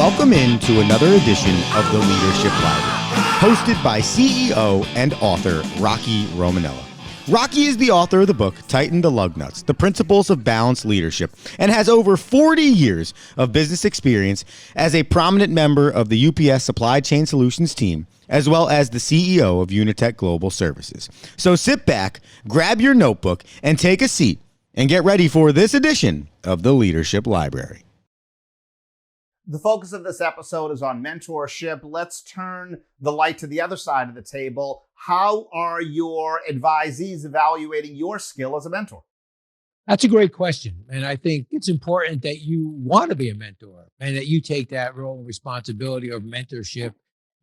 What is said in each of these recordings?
Welcome into another edition of the Leadership Library, hosted by CEO and author Rocky Romanella. Rocky is the author of the book Tighten the Lug Nuts, The Principles of Balanced Leadership, and has over 40 years of business experience as a prominent member of the UPS Supply Chain Solutions team, as well as the CEO of Unitech Global Services. So sit back, grab your notebook, and take a seat, and get ready for this edition of the Leadership Library. The focus of this episode is on mentorship. Let's turn the light to the other side of the table. How are your advisees evaluating your skill as a mentor? That's a great question. And I think it's important that you want to be a mentor and that you take that role and responsibility of mentorship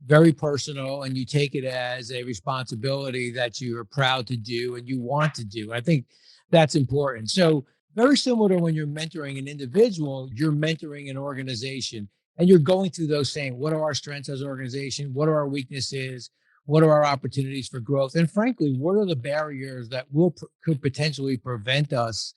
very personal, and you take it as a responsibility that you are proud to do and you want to do. I think that's important. So very similar to when you're mentoring an individual, you're mentoring an organization, and you're going through those saying, what are our strengths as an organization? What are our weaknesses? What are our opportunities for growth? And frankly, what are the barriers that could potentially prevent us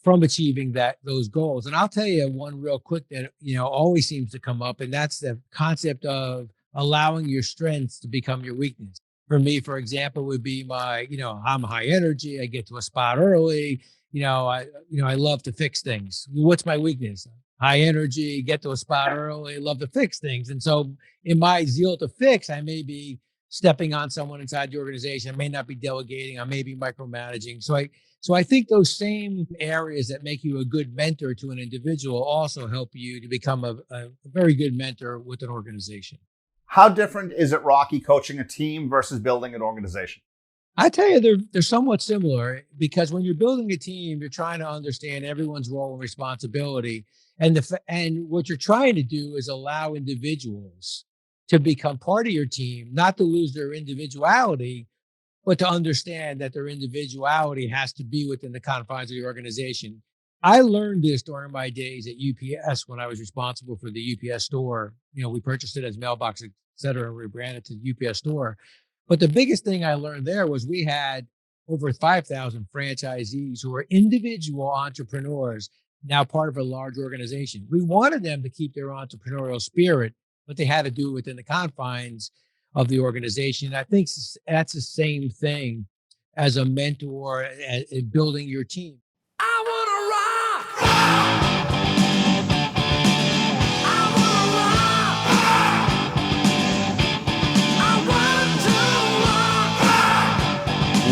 from achieving those goals? And I'll tell you one real quick that always seems to come up, and that's the concept of allowing your strengths to become your weakness. For me, for example, would be I'm high energy. I get to a spot early. I love to fix things. What's my weakness? High energy, get to a spot early, love to fix things. And so in my zeal to fix, I may be stepping on someone inside the organization. I may not be delegating. I may be micromanaging. So I think those same areas that make you a good mentor to an individual also help you to become a very good mentor with an organization. How different is it, Rocky, coaching a team versus building an organization? I tell you, they're somewhat similar, because when you're building a team, you're trying to understand everyone's role and responsibility. And what you're trying to do is allow individuals to become part of your team, not to lose their individuality, but to understand that their individuality has to be within the confines of the organization. I learned this during my days at UPS when I was responsible for the UPS store. We purchased it as mailbox, et cetera, and rebranded to the UPS store. But the biggest thing I learned there was we had over 5,000 franchisees who were individual entrepreneurs, now part of a large organization. We wanted them to keep their entrepreneurial spirit, but they had to do it within the confines of the organization. I think that's the same thing as a mentor in building your team.